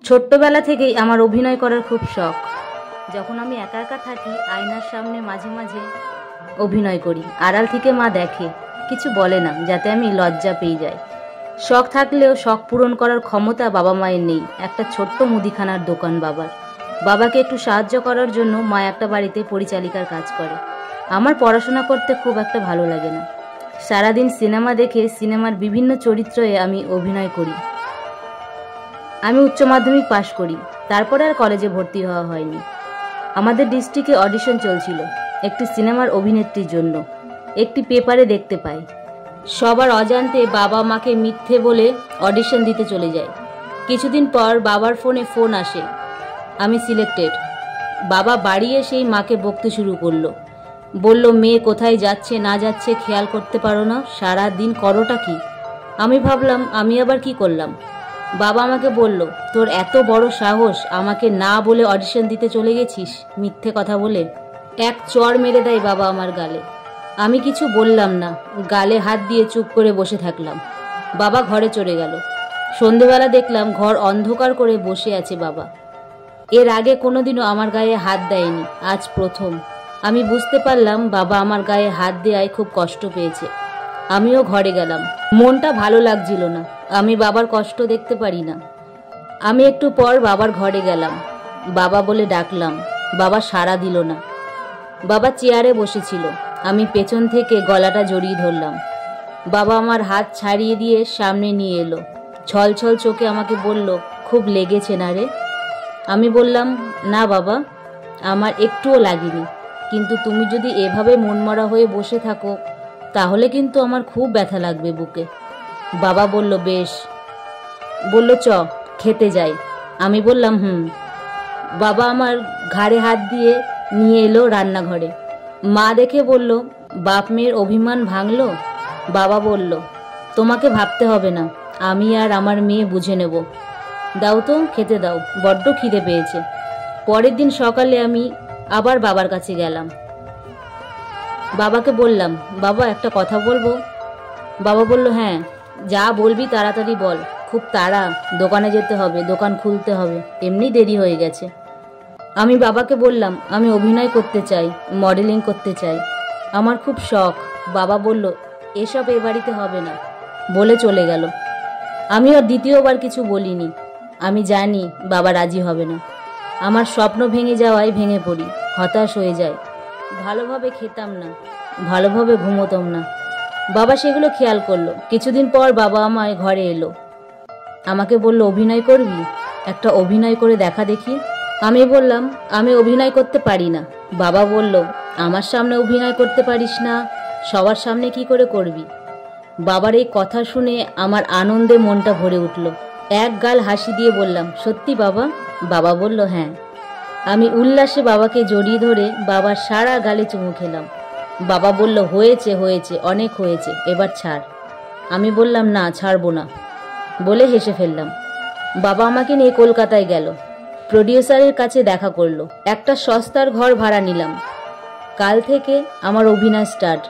ছোট্টবেলা থেকেই আমার অভিনয় করার খুব শখ। যখন আমি একা একা থাকি আয়নার সামনে মাঝে মাঝে অভিনয় করি। আড়াল থেকে মা দেখে, কিছু বলে না, যাতে আমি লজ্জা পেয়ে যাই। শখ থাকলেও শখ পূরণ করার ক্ষমতা বাবা মায়ের নেই। একটা ছোট্ট মুদিখানার দোকান বাবার। বাবাকে একটু সাহায্য করার জন্য মা একটা বাড়িতে পরিচালিকার কাজ করে। আমার পড়াশোনা করতে খুব একটা ভালো লাগে না। সারাদিন সিনেমা দেখে সিনেমার বিভিন্ন চরিত্রে আমি অভিনয় করি। আমি উচ্চ মাধ্যমিক পাশ করি, তারপরে আর কলেজে ভর্তি হওয়া হয়নি। আমাদের ডিস্ট্রিক্টে অডিশন চলছিল একটি সিনেমার অভিনেত্রীর জন্য। একটি পেপারে দেখতে পাই। সবার অজান্তে বাবা মাকে মিথ্যে বলে অডিশন দিতে চলে যায়। কিছুদিন পর বাবার ফোনে ফোন আসে, আমি সিলেক্টেড। বাবা বাড়ি এসেই মাকে বকতে শুরু করলো। বলল, মেয়ে কোথায় যাচ্ছে না যাচ্ছে খেয়াল করতে পারো না, সারা দিন করোটা কি? আমি ভাবলাম আমি আবার কি করলাম। বাবা আমাকে বলল, তোর এত বড় সাহস, আমাকে না বলে অডিশন দিতে চলে গেছিস মিথ্যে কথা বলে। এক চড় মেরে দেয় বাবা আমার গালে। আমি কিছু বললাম না, গালে হাত দিয়ে চুপ করে বসে থাকলাম। বাবা ঘরে চলে গেল। সন্ধেবেলা দেখলাম ঘর অন্ধকার করে বসে আছে বাবা। এর আগে কোনোদিনও আমার গায়ে হাত দেয়নি, আজ প্রথম। আমি বুঝতে পারলাম বাবা আমার গায়ে হাত দেওয়ায় খুব কষ্ট পেয়েছে। আমিও ঘরে গেলাম। মনটা ভালো লাগছিল না। আমি বাবার কষ্ট দেখতে পারি না। আমি একটু পর বাবার ঘরে গেলাম। বাবা বলে ডাকলাম, বাবা সাড়া দিল না। বাবা চেয়ারে বসেছিল। আমি পেছন থেকে গলাটা জড়িয়ে ধরলাম। বাবা আমার হাত ছাড়িয়ে দিয়ে সামনে নিয়ে এলো। ছল ছল চোখে আমাকে বলল, খুব লেগেছে না রে? আমি বললাম, না বাবা, আমার একটুও লাগেনি, কিন্তু তুমি যদি এভাবে মনমরা হয়ে বসে থাকো তাহলে কিন্তু আমার খুব ব্যথা লাগবে বুকে। বাবা বলল, বেশ। বলল, চ খেতে যাই। আমি বললাম, হুম। বাবা আমার ঘাড়ে হাত দিয়ে নিয়ে এলো রান্নাঘরে। মা দেখে বলল, বাপ মেয়ের অভিমান ভাঙলো? বাবা বলল, তোমাকে ভাবতে হবে না, আমি আর আমার মেয়ে বুঝে নেব। দাও তো, খেতে দাও, বড্ড খিদে পেয়েছে। পরের দিন সকালে আমি আবার বাবার কাছে গেলাম। বাবাকে বললাম, বাবা একটা কথা বলবো? বাবা বলল, হ্যাঁ, যা বলবি তাড়াতাড়ি বল, খুব তাড়া, দোকানে যেতে হবে, দোকান খুলতে হবে, এমনি দেরি হয়ে গেছে। আমি বাবাকে বললাম, আমি অভিনয় করতে চাই, মডেলিং করতে চাই, আমার খুব শখ। বাবা বলল, এসব এ বাড়িতে হবে না, বলে চলে গেল। আমি আর দ্বিতীয়বার কিছু বলিনি। আমি জানি বাবা রাজি হবে না। আমার স্বপ্ন ভেঙে যাওয়ায় ভেঙে পড়ি, হতাশ হয়ে যায়। ভালোভাবে খেতাম না, ভালোভাবে ঘুমোতাম না। বাবা সেগুলো খেয়াল করলো। কিছুদিন পর বাবা আমায় ঘরে এলো। আমাকে বলল, অভিনয় করবি? একটা অভিনয় করে দেখা দেখি। আমি বললাম, আমি অভিনয় করতে পারি না। বাবা বলল, আমার সামনে অভিনয় করতে পারিস না, সবার সামনে কি করে করবি? বাবার এই কথা শুনে আমার আনন্দে মনটা ভরে উঠল। এক গাল হাসি দিয়ে বললাম, সত্যি বাবা? বাবা বলল, হ্যাঁ। আমি উল্লাসে বাবাকে জড়িয়ে ধরে বাবার সারা গালে চুমু খেলাম। বাবা বলল, হয়েছে হয়েছে, অনেক হয়েছে, এবার ছাড়। আমি বললাম, না, ছাড়বো না, বলে হেসে ফেললাম। বাবা আমাকে নিয়ে কলকাতায় গেল। প্রডিউসারের কাছে দেখা করলো। একটা সস্তার ঘর ভাড়া নিলাম। কাল থেকে আমার অভিনয় স্টার্ট।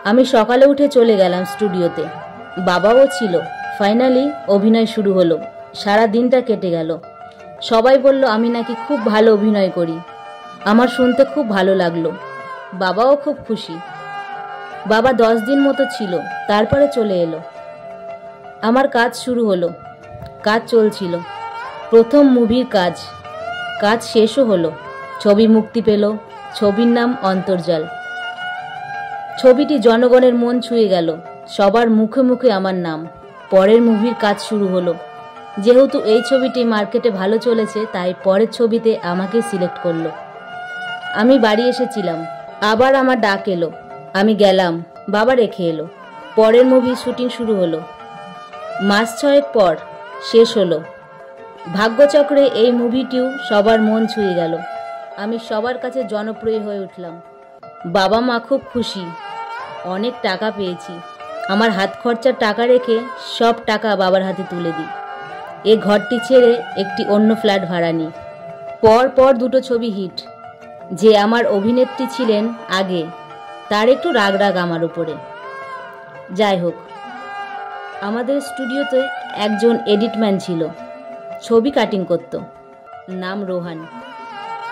আমি সকালে উঠে চলে গেলাম স্টুডিওতে। বাবাও ছিল। ফাইনালি অভিনয় শুরু হলো। সারা দিনটা কেটে গেল। সবাই বলল আমি নাকি খুব ভালো অভিনয় করি। আমার শুনতে খুব ভালো লাগলো। বাবাও খুব খুশি। বাবা 10 দিন মতো ছিল, তারপরে চলে এলো। আমার কাজ শুরু হলো। কাজ চলছিল। প্রথম মুভির কাজ। কাজ শেষও হলো। ছবি মুক্তি পেল। ছবির নাম অন্তর্জাল। ছবিটি জনগণের মন ছুঁয়ে গেল। সবার মুখে মুখে আমার নাম। পরের মুভির কাজ শুরু হলো। যেহেতু এই ছবিটি মার্কেটে ভালো চলেছে, তাই পরের ছবিতে আমাকে সিলেক্ট করলো। আমি বাড়ি এসেছিলাম। আবার আমার ডাক এলো। আমি গেলাম। বাবা রেখে এলো। পরের মুভির শুটিং শুরু হলো। মাস 6 পর শেষ হলো। ভাগ্যচক্রে এই মুভিটিও সবার মন ছুঁয়ে গেল। আমি সবার কাছে জনপ্রিয় হয়ে উঠলাম। বাবা মা খুব খুশি। অনেক টাকা পেয়েছি। আমার হাত খরচার টাকা রেখে সব টাকা বাবার হাতে তুলে দিই। এ ঘরটি ছেড়ে একটি অন্য ফ্ল্যাট ভাড়া নিই। পর পর 2টো ছবি হিট। যে আমার অভিনেত্রী ছিলেন আগে, তার একটু রাগ রাগ আমার উপরে। যাই হোক, আমাদের স্টুডিওতে একজন এডিটম্যান ছিল। ছবি কাটিং করত। নাম রোহান।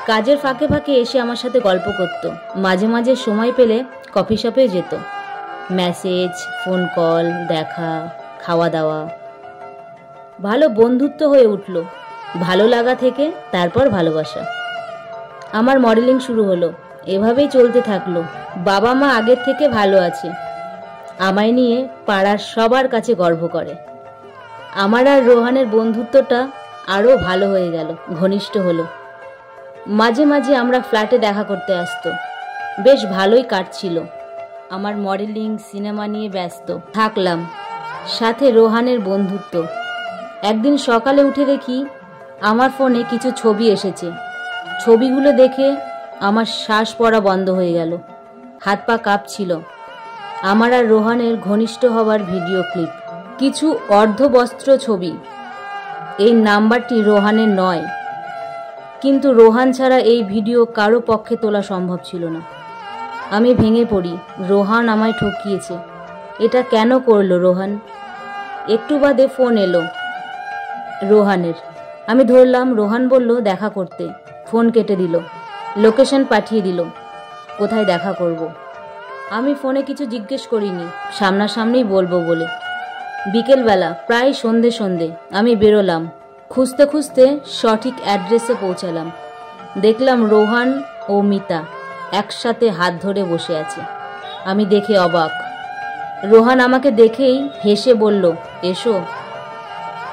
কাজের ফাঁকে ফাঁকে এসে আমার সাথে গল্প করত। মাঝে মাঝে সময় পেলে কফি শপে যেত। মেসেজ, ফোন কল, দেখা, খাওয়া দাওয়া, ভালো বন্ধুত্ব হয়ে উঠল। ভালো লাগা থেকে তারপর ভালোবাসা। আমার মডেলিং শুরু হলো। এভাবেই চলতে থাকলো। বাবা মা আগের থেকে ভালো আছে। আমায় নিয়ে পাড়ার সবার কাছে গর্ব করে। আমার আর রোহানের বন্ধুত্বটা আরও ভালো হয়ে গেল, ঘনিষ্ঠ হলো। মাঝে মাঝে আমরা ফ্ল্যাটে দেখা করতে আসতো। বেশ ভালোই কাটছিল। আমার মডেলিং, সিনেমা নিয়ে ব্যস্ত থাকলাম, সাথে রোহানের বন্ধুত্ব। একদিন সকালে উঠে দেখি আমার ফোনে কিছু ছবি এসেছে। ছবিগুলো দেখে আমার শ্বাস পড়া বন্ধ হয়ে গেল। হাত পা কাঁপছিল। আমার আর রোহানের ঘনিষ্ঠ হবার ভিডিও ক্লিপ, কিছু অর্ধবস্ত্র ছবি। এই নাম্বারটি রোহানের নয়, কিন্তু রোহান ছাড়া এই ভিডিও কারো পক্ষে তোলা সম্ভব ছিল না। আমি ভেঙে পড়ি। রোহান আমায় ঠকিয়েছে। এটা কেন করলো রোহান? একটু বাদে ফোন এলো রোহানের। আমি ধরলাম। রোহান বলল দেখা করতে। ফোন কেটে দিল। লোকেশন পাঠিয়ে দিল কোথায় দেখা করব। আমি ফোনে কিছু জিজ্ঞেস করিনি, সামনাসামনি বলবো বলে। বিকেলবেলা প্রায় সন্ধে সন্ধে আমি বেরোলাম। খুঁজতে খুঁজতে সঠিক অ্যাড্রেসে পৌঁছালাম। দেখলাম রোহান ও মিতা একসাথে হাত ধরে বসে আছে। আমি দেখে অবাক। রোহান আমাকে দেখেই হেসে বলল, এসো।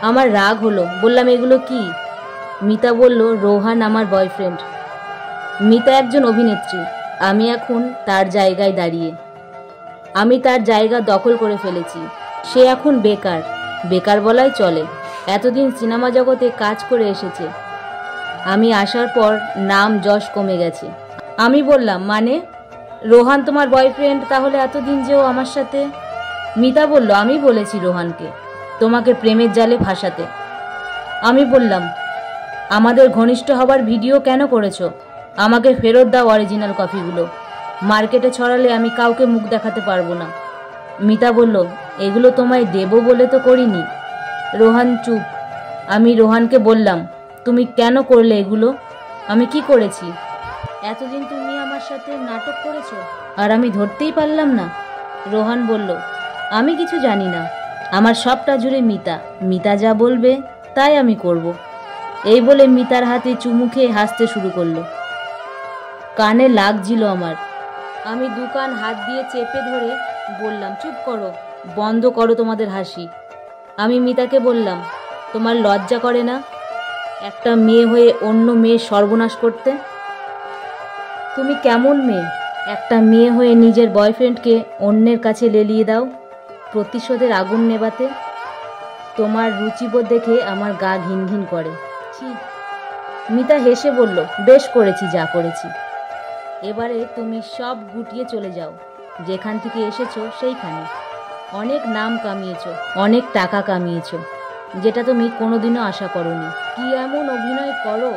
আমার রাগ হলো। বললাম, এগুলো কি? মিতা বলল, রোহান আমার বয়ফ্রেন্ড। মিতা একজন অভিনেত্রী। আমি এখন তার জায়গায় দাঁড়িয়ে। আমি তার জায়গা দখল করে ফেলেছি। সে এখন বেকার। বেকার বলাই চলে। এতদিন সিনেমা জগতে কাজ করে এসেছে। আমি আসার পর নাম যশ কমে গেছে। আমি বললাম, মানে? রোহান তোমার বয়ফ্রেন্ড, তাহলে এতদিন যেও আমার সাথে? মিতা বলল, আমি বলেছি রোহানকে তোমাকে প্রেমের জালে ফাঁসাতে। আমি বললাম, আমাদের ঘনিষ্ঠ হবার ভিডিও কেন করেছো? আমাকে ফেরত দাও অরিজিনাল কপিগুলো। মার্কেটে ছড়ালে আমি কাউকে মুখ দেখাতে পারবো না। মিতা বলল, এগুলো তোমায় দেব বলে তো করিনি। রোহান চুপ। আমি রোহানকে বললাম, তুমি কেন করলে এগুলো? আমি কি করেছি? এতদিন তুমি আমার সাথে নাটক করেছো আর আমি ধরতেই পারলাম না। রোহান বলল, আমি কিছু জানি না। আমার সবটা জুড়ে মিতা। মিতা যা বলবে তাই আমি করব। এই বলে মিতার হাতে চুমু খেয়ে হাসতে শুরু করলো। কানে লাগছিল আমার। আমি দুকান হাত দিয়ে চেপে ধরে বললাম, চুপ করো, বন্ধ করো তোমাদের হাসি। আমি মিতাকে বললাম, তোমার লজ্জা করে না একটা মেয়ে হয়ে অন্য মেয়ে সর্বনাশ করতে? তুমি কেমন মেয়ে? একটা মেয়ে হয়ে নিজের বয়ফ্রেন্ডকে অন্যের কাছে লেলিয়ে দাও প্রতিশোধের আগুন নেবাতে। তোমার রুচিবোধ দেখে আমার গা ঘিন ঘিন করে। ছি। মিতা হেসে বলল, বেশ করেছি যা করেছি। এবারে তুমি সব গুটিয়ে চলে যাও। যেখান থেকে এসেছো সেইখানে। অনেক নাম কামিয়েছো, অনেক টাকা কামিয়েছো, যেটা তুমি কোনোদিনও আশা করোনি। কি এমন অভিনয় করো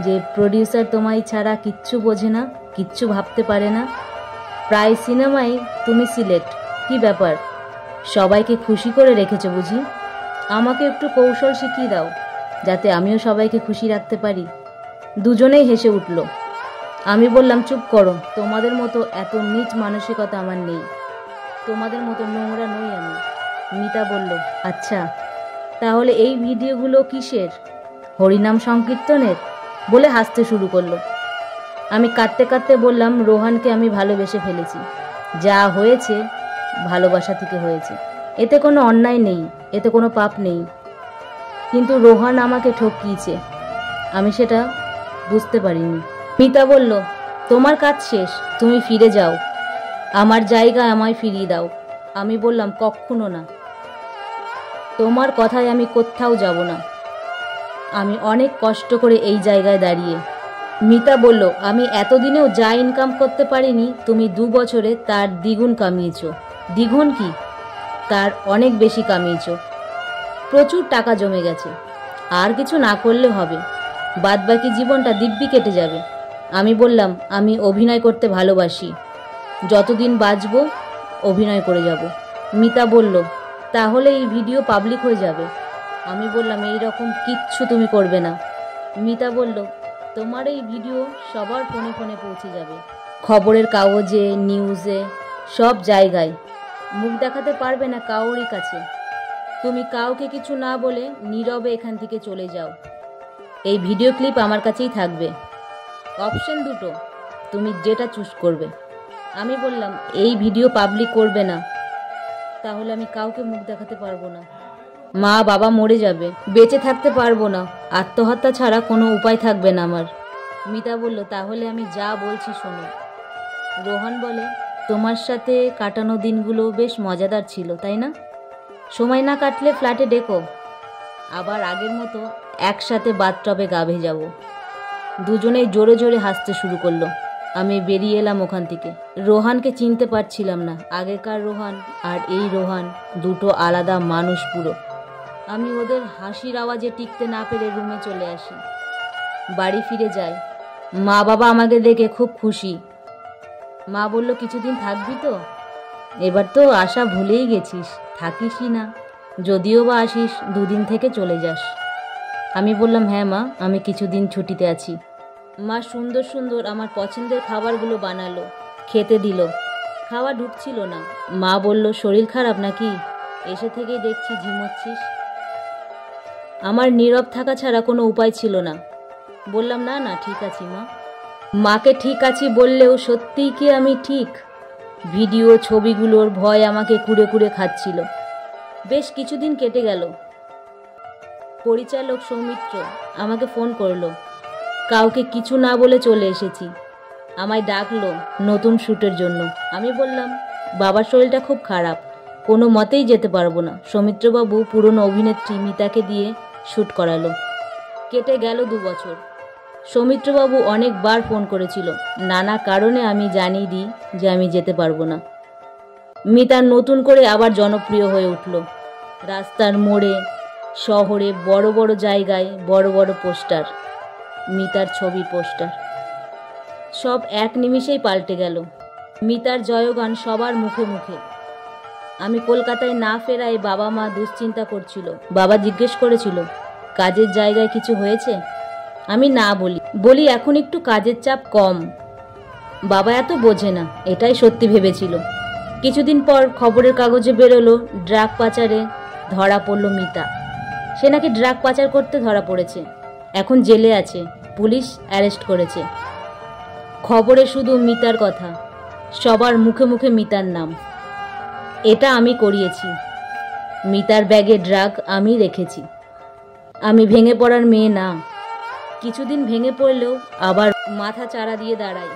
যে প্রডিউসার তোমায় ছাড়া কিচ্ছু বোঝে না, কিচ্ছু ভাবতে পারে না। প্রায় সিনেমায় তুমি সিলেক্ট। কি ব্যাপার? সবাইকে খুশি করে রেখেছো বুঝি? আমাকে একটু কৌশল শিখিয়ে দাও, যাতে আমিও সবাইকে খুশি রাখতে পারি। দুজনেই হেসে উঠল। আমি বললাম, চুপ করো, তোমাদের মতো এত নীচ মানসিকতা আমার নেই। তোমাদের মতো নোংরা নই আমি। মিতা বলল, আচ্ছা, তাহলে এই ভিডিওগুলো কিসের? হরিনাম সংকীর্তনের? বলে হাসতে শুরু করলো। আমি কাঁদতে কাঁদতে বললাম, রোহানকে আমি ভালোবেসে ফেলেছি। যা হয়েছে ভালোবাসা থেকে হয়েছে। এতে কোনো অন্যায় নেই, এতে কোনো পাপ নেই। কিন্তু রোহান আমাকে ঠকিয়েছে, আমি সেটা বুঝতে পারিনি। মিতা বলল, তোমার কাজ শেষ, তুমি ফিরে যাও। আমার জায়গা আমায় ফিরিয়ে দাও। আমি বললাম, কখনো না। তোমার কথায় আমি কোথাও যাব না। আমি অনেক কষ্ট করে এই জায়গায় দাঁড়িয়ে। মিতা বলল, আমি এতদিনেও যা ইনকাম করতে পারিনি, তুমি 2 বছরে তার দ্বিগুণ কামিয়েছো। দ্বিগুণ কি, তার অনেক বেশি কামিয়েছো। প্রচুর টাকা জমে গেছে। আর কিছু না করলে হবে, বাদবাকি জীবনটা দিব্যি কেটে যাবে। আমি বললাম, আমি অভিনয় করতে ভালোবাসি, যতদিন বাঁচবো অভিনয় করে যাব। মিতা বলল, তাহলে এই ভিডিও পাবলিক হয়ে যাবে। আমি বললাম এই রকম কিচ্ছু তুমি করবে না। মিতা বলল, তোমার এই ভিডিও সবার ফোনে ফোনে পৌঁছে যাবে, খবরের কাগজে, নিউজে, সব জায়গায়। মুখ দেখাতে পারবে না কাউরই কাছে। তুমি কাউকে কিছু না বলে নীরবে এখান থেকে চলে যাও। এই ভিডিও ক্লিপ আমার কাছেই থাকবে। অপশন দুটো, তুমি যেটা চুজ করবে। আমি বললাম, এই ভিডিও পাবলিক করবে না, তাহলে আমি কাউকে মুখ দেখাতে পারবো না। মা বাবা মরে যাবে, বেঁচে থাকতে পারবো না, আত্মহত্যা ছাড়া কোনো উপায় থাকবে না আমার। মিতা বলল, তাহলে আমি যা বলছি শোনো। রোহন বলে, তোমার সাথে কাটানো দিনগুলো বেশ মজাদার ছিল, তাই না? সময় না কাটলে ফ্ল্যাটে ডেকো, আবার আগের মতো একসাথে বাথটবে গা ভেজাবো। দুজনেই জোরে জোরে হাসতে শুরু করলো। আমি বেরিয়ে এলাম ওখান থেকে। রোহানকে চিনতে পারছিলাম না। আগেকার রোহান আর এই রোহান দুটো আলাদা মানুষ পুরো। আমি ওদের হাসির আওয়াজে টিকতে না পেরে রুমে চলে আসি। বাড়ি ফিরে যাই। মা বাবা আমাকে দেখে খুব খুশি। মা বলল, কিছুদিন থাকবি তো? এবার তো আশা ভুলেই গেছিস, থাকিসই না, যদিও বা আসিস 2 দিন থেকে চলে যাস। আমি বললাম, হ্যাঁ মা, আমি কিছুদিন ছুটিতে আছি। মা সুন্দর সুন্দর আমার পছন্দের খাবারগুলো বানালো, খেতে দিল। খাওয়া ঢুকছিল না। মা বলল, শরীর খারাপ নাকি? এসে থেকেই দেখছি ঝিমোচ্ছিস। আমার নীরব থাকা ছাড়া কোনো উপায় ছিল না। বললাম, না না, ঠিক আছি মা। মাকে ঠিক আছি বললেও সত্যিই কি আমি ঠিক? ভিডিও ছবিগুলোর ভয় আমাকে কুড়ে কুড়ে খাচ্ছিল। বেশ কিছুদিন কেটে গেল। পরিচালক সৌমিত্র আমাকে ফোন করলো। কাউকে কিছু না বলে চলে এসেছি। আমায় ডাকলো নতুন শ্যুটের জন্য। আমি বললাম, বাবার শরীরটা খুব খারাপ, কোনো মতেই যেতে পারবো না। সৌমিত্রবাবু পুরনো অভিনেত্রী মিতাকে দিয়ে শ্যুট করালো। কেটে গেল 2 বছর। সৌমিত্রবাবু অনেকবার ফোন করেছিল। নানা কারণে আমি জানিয়ে দিই যে আমি যেতে পারবো না। মিতা নতুন করে আবার জনপ্রিয় হয়ে উঠল। রাস্তার মোড়ে, শহরে, বড় বড় জায়গায় বড় বড় পোস্টার, মিতার ছবি পোস্টার, সব এক নিমিষেই পাল্টে গেল। মিতার জয়গান সবার মুখে মুখে। আমি কলকাতায় না ফেরায় বাবা মা দুশ্চিন্তা করছিল। বাবা জিজ্ঞেস করেছিল, কাজের জায়গায় কিছু হয়েছে? আমি না বলি এখন একটু কাজের চাপ কম। বাবা এত বোঝে না, এটাই সত্যি ভেবেছিল। কিছুদিন পর খবরের কাগজে বেরোলো, ড্রাগ পাচারে ধরা পড়ল মিতা। সে নাকি ড্রাগ পাচার করতে ধরা পড়েছে, এখন জেলে আছে, পুলিশ অ্যারেস্ট করেছে। খবরে শুধু মিতার কথা, সবার মুখে মুখে মিতার নাম। এটা আমি করিয়েছি। মিতার ব্যাগে ড্রাগ আমি রেখেছি। আমি ভেঙে পড়ার মেয়ে না। কিছুদিন ভেঙে পড়লেও আবার মাথা চাড়া দিয়ে দাঁড়াই।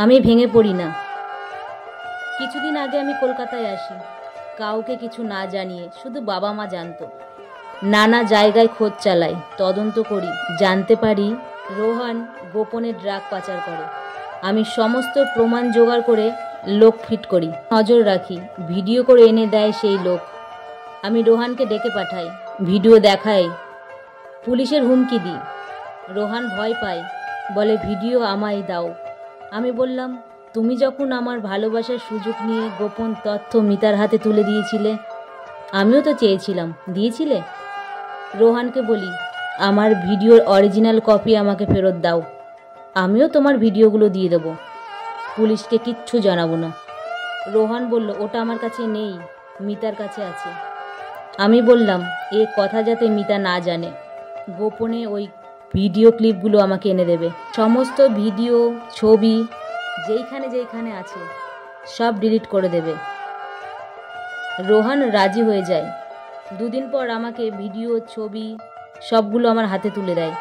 আমি ভেঙে পড়ি না। কিছুদিন আগে আমি কলকাতায় আসি, কাউকে কিছু না জানিয়ে। শুধু বাবা মা জানতো। নানা জায়গায় খোঁজ চালাই, তদন্ত করি, জানতে পারি রোহান গোপনে ড্রাগ পাচার করে। আমি সমস্ত প্রমাণ জোগাড় করে লোক ফিট করি, নজর রাখি, ভিডিও করে এনে দেয় সেই লোক। আমি রোহানকে ডেকে পাঠাই, ভিডিও দেখাই, পুলিশের হুমকি দিই। রোহান ভয় পায়, বলে ভিডিও আমায় দাও। আমি বললাম, তুমি যখন আমার ভালোবাসার সুযোগ নিয়ে গোপন তথ্য মিতার হাতে তুলে দিয়েছিলে, আমিও তো চেয়েছিলাম, দিয়েছিলে। রোহানকে বলি, আমার ভিডিওর অরিজিনাল কপি আমাকে ফেরত দাও, আমিও তোমার ভিডিওগুলো দিয়ে দেবো, পুলিশকে কিচ্ছু জানাবো না। রোহান বলল, ওটা আমার কাছে নেই, মিতার কাছে আছে। আমি বললাম, এ কথা যাতে মিতা না জানে, গোপনে ওই ভিডিও ক্লিপগুলো আমাকে এনে দেবে। সমস্ত ভিডিও ছবি যেইখানে যেইখানে আছে সব ডিলিট করে দেবে। রোহান রাজি হয়ে যায়। 2 দিন পর আমাকে ভিডিও ছবি সবগুলো আমার হাতে তুলে দেয়।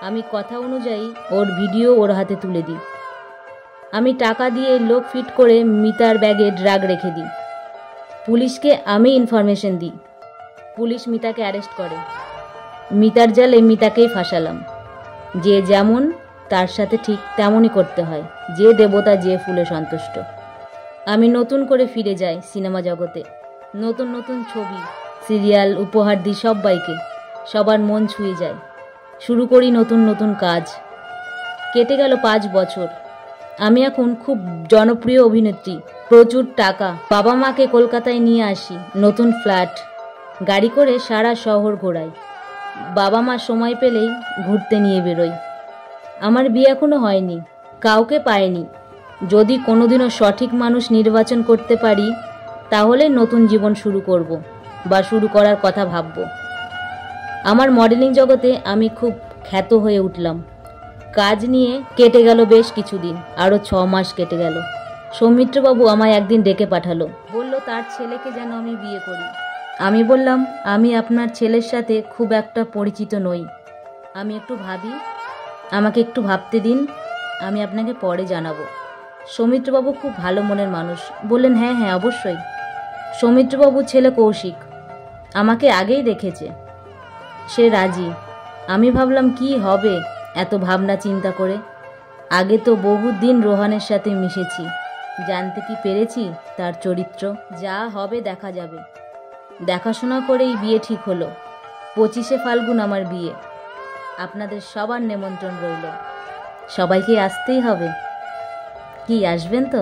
আমি কথা অনুযায়ী ওর ভিডিও ওর হাতে তুলে দিই। আমি টাকা দিয়ে লোক ফিট করে মিতার ব্যাগে ড্রাগ রেখে দিই। পুলিশকে আমি ইনফরমেশন দিই। পুলিশ মিতাকে অ্যারেস্ট করে। মিতার জালে মিতাকেই ফাঁসালাম। যে যেমন তার সাথে ঠিক তেমনই করতে হয়। যে দেবতা যে ফুলে সন্তুষ্ট। আমি নতুন করে ফিরে যাই সিনেমা জগতে। নতুন নতুন ছবি, সিরিয়াল উপহার দিই সবাইকে। সবার মন ছুঁয়ে যায়। শুরু করি নতুন নতুন কাজ। কেটে গেল 5 বছর। আমি এখন খুব জনপ্রিয় অভিনেত্রী, প্রচুর টাকা। বাবা মাকে কলকাতায় নিয়ে আসি, নতুন ফ্ল্যাট, গাড়ি করে সারা শহর ঘোরাই। বাবা মা সময় পেলেই ঘুরতে নিয়ে বেরোই। আমার বিয়ে এখনো হয়নি, কাউকে পাইনি। যদি কোনোদিনও সঠিক মানুষ নির্বাচন করতে পারি তাহলে নতুন জীবন শুরু করব বা শুরু করার কথা ভাবব। আমার মডেলিং জগতে আমি খুব খ্যাত হয়ে উঠলাম। কাজ নিয়ে কেটে গেল বেশ কিছুদিন, আরও 6 মাস কেটে গেল। সৌমিত্রবাবু আমায় একদিন ডেকে পাঠালো, বলল তার ছেলেকে যেন আমি বিয়ে করি। আমি বললাম, আমি আপনার ছেলের সাথে খুব একটা পরিচিত নই, আমি একটু ভাবি, আমাকে একটু ভাবতে দিন, আমি আপনাকে পরে জানাবো। সৌমিত্রবাবু খুব ভালো মনের মানুষ, বললেন হ্যাঁ হ্যাঁ অবশ্যই। সৌমিত্রবাবুর ছেলে কৌশিক আমাকে আগেই দেখেছে, সে রাজি। আমি ভাবলাম কি হবে এত ভাবনা চিন্তা করে। আগে তো বহুদিন রোহানের সাথে মিশেছি, জানতে কি পেরেছি তার চরিত্র। যা হবে দেখা যাবে। দেখাশোনা করেই বিয়ে ঠিক হলো। 25শে ফাল্গুন আমার বিয়ে। আপনাদের সবার নেমন্ত্রণ রইল, সবাইকে আসতেই হবে। কি আসবেন তো?